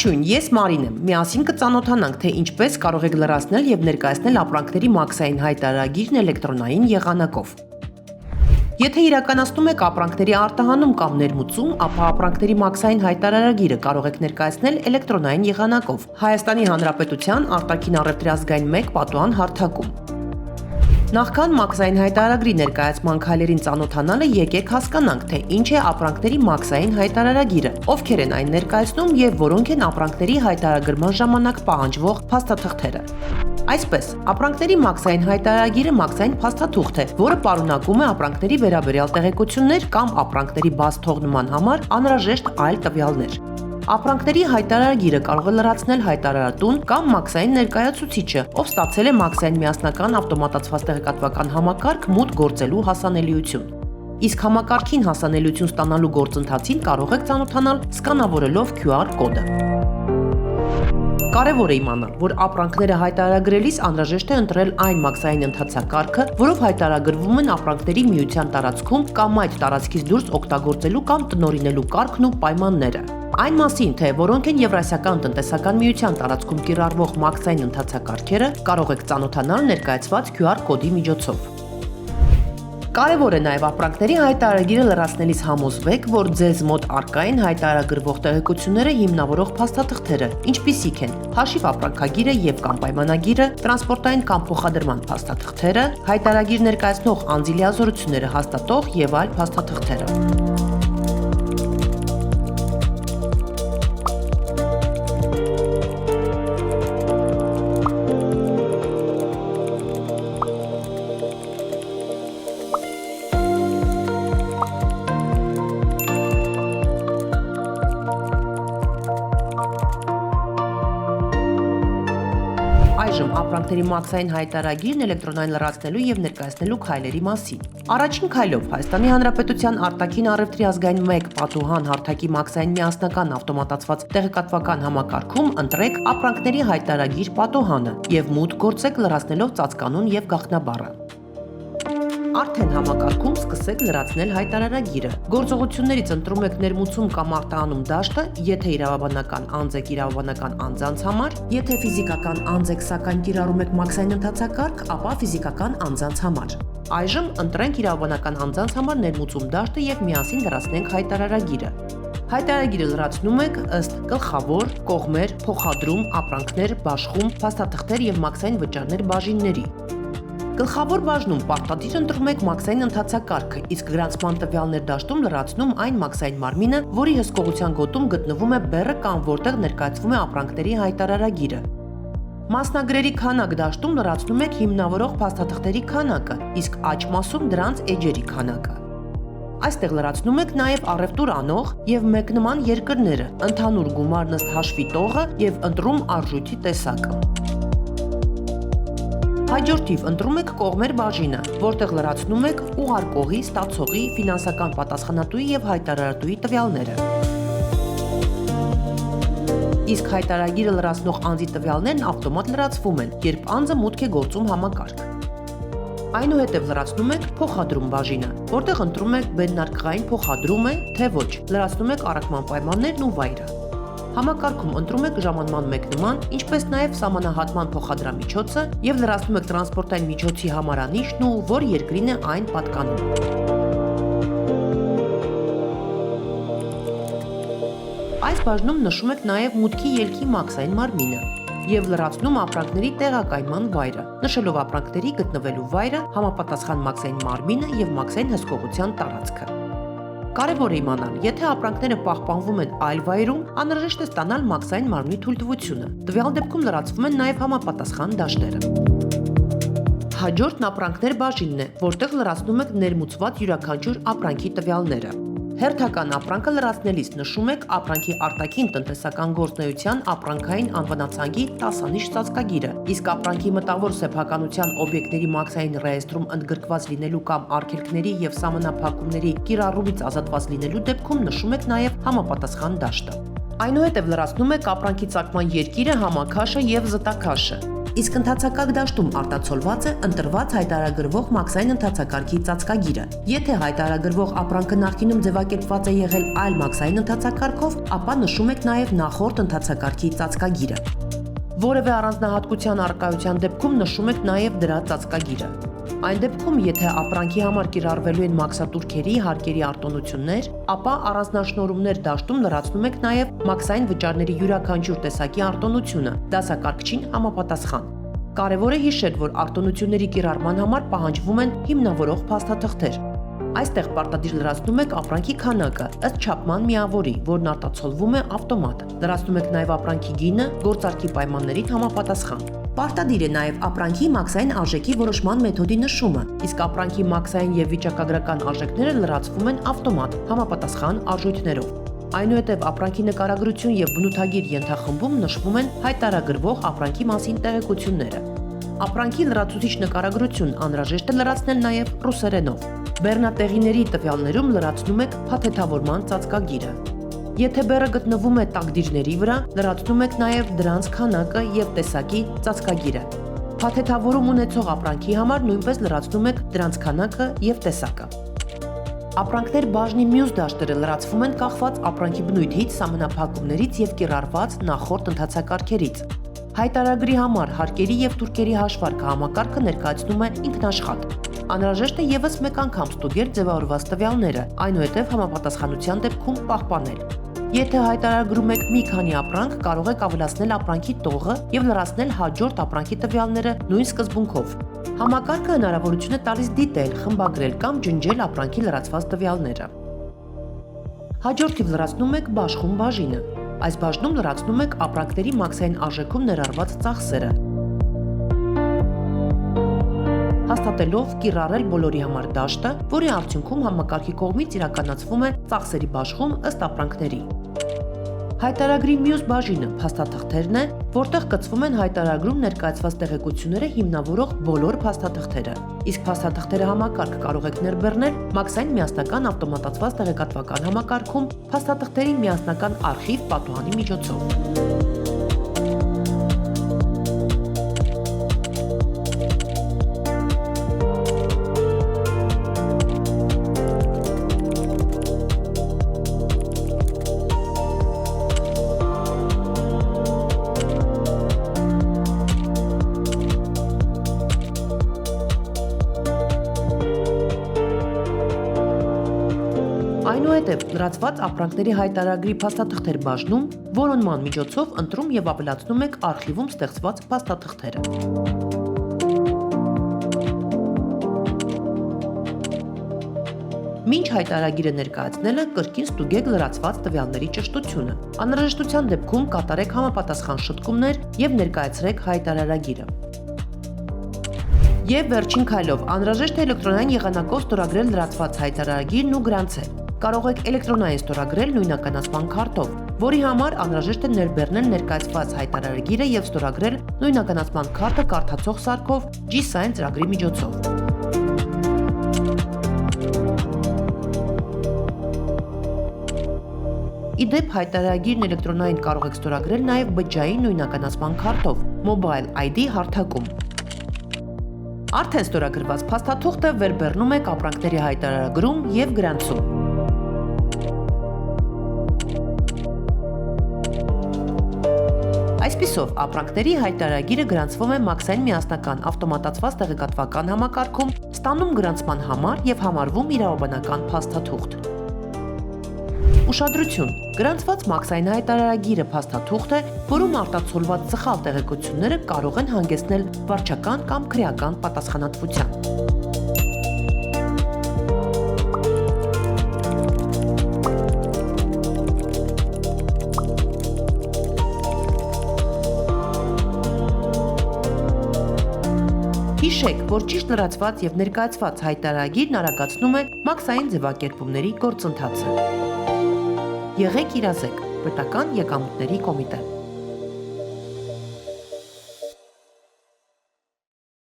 Ողջույն, ես Մարին եմ։ Միասին կծանոթանանք, թե ինչպես կարող եք լրացնել եւ ներկայացնել ապրանքների մաքսային հայտարարագիրն էլեկտրոնային եղանակով։ Եթե իրականացնում եք ապրանքների արտահանում կամ ներմուծում, ապա ապրանքների մաքսային հայտարարագիրը կարող եք ներկայացնել էլեկտրոնային եղանակով Հայաստանի Հանրապետության արտաքին առևտրի ազգային 1 պատուհան հարթակում։ Նախքան մաքսային հայտարարագրի ներկայացման քայլերին ծանոթանալը եկեք հասկանանք, թե ինչ է ապրանքների մաքսային հայտարարագիրը, ովքեր են այն ներկայացնում եւ որոնք են ապրանքների հայտարարագրման ժամանակ պահանջվող փաստաթղթերը։ Այսպես, ապրանքների մաքսային հայտարարագիրը մաքսային փաստաթուղթ է, որը պարունակում է ապրանքների վերաբերյալ տեղեկություններ կամ ապրանքների բաց թողնման համար անհրաժեշտ այլ տվյալներ։ Ապրանքների հայտարարագիրը կարող է լրացնել հայտարարատուն կամ մաքսային ներկայացուցիչը, ով ստացել է մաքսային միասնական ավտոմատացված տեղեկատվական համակարգ մուտք գործելու հասանելիություն։ Իսկ համակարգին հասանելիություն ստանալու գործընթացին կարող եք ծանոթանալ սկանավորելով QR կոդը։ Կարևոր է իմանալ, որ ապրանքները հայտարարագրելիս անհրաժեշտ է ընտրել այն մաքսային ընթացակարգը, որով հայտարարագրվում են ապրանքների միության տարածքում կամ այդ տարածքից դուրս օգտագործելու կամ տնօրինելու կարգն ու պայմանները։ Այն մասին, թե որոնք են Եվրասիական տնտեսական միության տարածքում կիրառվող մաքսային ընթացակարգերը, կարող եք ծանոթանալ ներկայացված QR կոդի միջոցով։ Կարևոր է նաև ապրանքների հայտարարագիրը լրացնելիս համոզվեք, որ ձեզ մոտ առկա են հայտարարագրվող տեղեկությունները հիմնավորող փաստաթղթերը, ինչպիսիք են հաշիվ ապրանքագիրը եւ կամ պայմանագիրը, տրանսպորտային կամ փոխադրման փաստաթղթերը, հայտարարագիր ներկայացնող անձի լիազորությունները հաստատող եւ այլ փաստաթղթերը։ Այժմ ապրանքների մաքսային հայտարարագիրն էլեկտրոնային լրացնելու եւ ներկայացնելու քայլերի մասին։ Առաջին քայլով Հայաստանի Հանրապետության արտաքին առևտրի ազգային 1 պատուհան հարթակի մաքսային միասնական ավտոմատացված տեղեկատվական համակարգում ընտրեք ապրանքների հայտարարագիր պատուհանը եւ մուտք գործեք լրացնելով ծածկանուն եւ գաղտնաբառը։ Արդեն համակարգում սկսեք լրացնել հայտարարագիրը։ Գործողություններից ընտրում եք ներմուծում կամ արտահանում դաշտը, եթե իրավաբանական անձ եք իրավաբանական անձանց համար, եթե ֆիզիկական անձ եք, սակայն կիրառում եք մաքսային ընթացակարգ, ապա ֆիզիկական անձանց համար։ Այժմ ընտրենք իրավաբանական անձանց համար ներմուծում դաշտը եւ միասին լրացնենք հայտարարագիրը։ Հայտարարագիրը լրացնում եք ըստ գլխավոր, կողմեր, փոխադրում, ապրանքներ, բաշխում, փաստաթղթեր եւ մաքսային վճարներ բաժինների։ Գլխավոր բաժնում պարտադիր ընտրում եք մաքսային ընթացակարգը, իսկ գրանցման տվյալներ դաշտում լրացնում այն մաքսային մարմինը, որի հսկողության գոտում գտնվում է բեռը կամ որտեղ ներկայացվում է ապրանքների հայտարարագիրը։ Մասնագրերի քանակ դաշտում լրացնում եք հիմնավորող փաստաթղթերի քանակը, իսկ աջ մասում դրանց էջերի քանակը։ Այստեղ լրացնում եք նաև առևտուր անող եւ մեկնման երկրները, ընդհանուր գումարն ըստ հաշվի տողը եւ ընտրում արժույթի տեսակը։ Հաջորդիվ ընտրում եք կողմեր բաժինը, որտեղ լրացնում եք ուղարկողի, ստացողի, ֆինանսական պատասխանատուի եւ հայտարարատուի տվյալները։ Իսկ հայտարարագիրը լրացնող անձի տվյալներն ավտոմատ լրացվում են, երբ անձը մուտք է գործում համակարգ։ Այնուհետև լրացնում եք փոխադրում բաժինը, որտեղ ընտրում եք բերնարկղային փոխադրում է, թե ոչ, լրացնում եք առաքման պայմաններն ու վայրը։ Համակարգում ընտրում եք ժամանման մեկնման, ինչպես նաև սահմանահատման փոխադրամիջոցը եւ լրացնում եք տրանսպորտային միջոցի համարանիշն ու որ երկրին է այն պատկանում։ Այս բաժնում նշում եք նաև մուտքի ելքի մաքսային մարմինը եւ լրացնում ապրանքների տեղակայման վայրը, նշելով ապրանքների գտնվելու վայրը, համապատասխան մաքսային մարմինը եւ մաքսային հսկողության տարածքը։ Կարևոր է իմանալ, եթե ապրանքները պահպանվում են այլ վայրում, անհրաժեշտ է ստանալ մաքսային մարմնի թույլտվությունը։ Տվյալ դեպքում լրացվում են նաև համապատասխան դաշտերը։ Հաջորդն ապրանքներ բաժինն է, որտեղ լրացնում եք ներմուծված յուրաքանչյուր ապրանքի տվյալները։ Հերթական ապրանքը լրացնելիս նշում եք ապրանքի արտաքին տնտեսական գործունեության ապրանքային անվանացանկի 10-անիշ ծածկագիրը, իսկ ապրանքի մտավոր սեփականության օբյեկտների մաքսային ռեեստրում ընդգրկված լինելու կամ արգելքների եւ սահմանափակումների կիրառումից ազատված լինելու դեպքում նշում եք նաեւ համապատասխան դաշտը։ Այնուհետև լրացնում եք ապրանքի ծագման երկիրը, համաքաշը եւ զտաքաշը։ իսկ ընդհանցակարգ դաշտում արտացոլված է ընտրված հայտարարագրվող մաքսային ընդհանցակարգի ծածկագիրը։ Եթե հայտարարագրվող ապրանքը նախկինում ձևակերպված է եղել այլ մաքսային ընդհանցակարգով, ապա նշում եք նաև նախորդ ընդհանցակարգի ծածկագիրը։ Որևէ առանձնահատկության առկայության դեպքում նշում եք նաև դրա ծածկագիրը։ Այն դեպքում, եթե ապրանքի համար կիրառվելու են մաքսատուրքերի հարկերի արտոնություններ, ապա առանձնաշնորհումներ դաշտում լրացնում եք նաև մաքսային վճարների յուրաքանչյուր տեսակի արտոնությունը, դասակարգչին համապատասխան։ Կարևոր է հիշել, որ արտոնությունների կիրառման համար պահանջվում են հիմնավորող փաստաթղթեր։ Այստեղ պարտադիր լրացնում եք ապրանքի քանակը ըստ չափման միավորի, որն արտացոլվում է ավտոմատ։ Լրացնում եք նաև ապրանքի գինը գործարքի պայմաններին համապատասխան։ Պարտադիր է նաև ապրանքի մաքսային արժեքի որոշման մեթոդի նշումը, իսկ ապրանքի մաքսային եւ վիճակագրական արժեքները լրացվում են ավտոմատ համապատասխան արժույթներով։ Այնուհետև ապրանքի նկարագրություն եւ բնութագիր ենթախմբում նշվում են հայտարարագրվող ապրանքի մասին տեղեկությունները։ Ապրանքի լրացուցիչ նկարագրություն անհրաժեշտ է լրացնել նաև ռուսերենով։ Բեռնատեղիների տվյալներում լրացնում եք փաթեթավորման ծածկագիրը։ Եթե բեռը գտնվում է տակդիրների վրա, լրացնում եք նաև դրանց քանակը եւ տեսակի ծածկագիրը։ Փաթեթավորում ունեցող ապրանքի համար նույնպես լրացնում եք դրանց քանակը եւ տեսակը։ Ապրանքներ բաժնի մյուս դաշտերը լրացվում են կախված ապրանքի բնույթից, սահմանափակումներից եւ կիրառված նախորդ ընդհանցակարգերից։ Հայտարարագրի համար հարկերի եւ թուրքերի հաշվարկը համակարգը ներկայացնում է ինքնաշխատ։ Անհրաժեշտ է եւս մեկ անգամ ստուգել ձևավորված տվյալները, այնուհետև համապատասխանության դեպքում պահպանել։ Եթե հայտարարագրում եք մի քանի ապրանք, կարող եք ավելացնել ապրանքի տողը եւ լրացնել հաջորդ ապրանքի տվյալները նույն սկզբունքով։ Համակարգը հնարավորություն է տալիս դիտել, խմբագրել կամ ջնջել ապրանքի լրացված տվյալները։ Հաջորդիվ լրացնում եք բաշխում բաժինը։ Այս բաժնում լրացնում եք ապրանքների մաքսային արժեքում ներառված ծախսերը, հաստատելով կիրառել բոլորի համար դաշտը, որի արդյունքում համակարգի կողմից իրականացվում է ծախսերի բաշխում ըստ ապրանքների։ Հայտարարագրի մյուս բաժինը փաստաթղթերն է, որտեղ կցվում են հայտարարագրում ներկայացված տեղեկությունները հիմնավորող բոլոր փաստաթղթերը։ Իսկ փաստաթղթերը համակարգ կարող եք ներբեռնել մաքսային միասնական ավտոմատացված տեղեկատվական համակարգում փաստաթղթերի միասնական արխիվ պատուհանի միջոցով։ Այնուհետև լրացված ապրանքների հայտարարագրի փաստաթղթեր բաժնում որոնման միջոցով ընտրում եւ ավելացնում եք արխիվում ստեղծված փաստաթղթերը։ Մինչ հայտարարագիրը ներկայացնելը կրկին ստուգեք լրացված տվյալների ճշտությունը։ Անհրաժեշտության դեպքում կատարեք համապատասխան շտկումներ եւ ներկայացրեք հայտարարագիրը։ Եվ վերջին քայլով անհրաժեշտ է էլեկտրոնային եղանակով ստորագրել լրացված հայտարարագիրն ու գրանցել։ Կարող եք էլեկտրոնային ստորագրել նույնականացման քարտով, որի համար անհրաժեշտ է ներբեռնել ներկայացված հայտարարագիրը եւ ստորագրել նույնականացման քարտը կարդացող սարքով G-Sign ծրագրի միջոցով։ Իդեպ հայտարարագիրն էլեկտրոնային կարող եք ստորագրել նաեւ բջջային նույնականացման քարտով Mobile ID հարթակում։ Արդեն ստորագրված փաստաթուղթը վերբեռնում եք ապրանքների հայտարարագրում եւ գրանցում։ Այսպիսով, ապրանքների հայտարարագիրը գրանցվում է մաքսային միասնական ավտոմատացված տեղեկատվական համակարգում, ստանում գրանցման համար եւ համարվում իրավաբանական փաստաթուղթ։ Ուշադրություն. Գրանցված մաքսային հայտարարագիրը փաստաթուղթ է, որում արտացոլված սխալ տեղեկությունները կարող են հանգեցնել վարչական կամ քրեական պատասխանատվության։ Հիշեք, որ ճիշտ լրացված եւ ներկայացված հայտարարագիրն արագացնում է մաքսային ձևակերպումների գործընթացը։ Եղեք իրազեկ, պետական եկամուտների կոմիտե։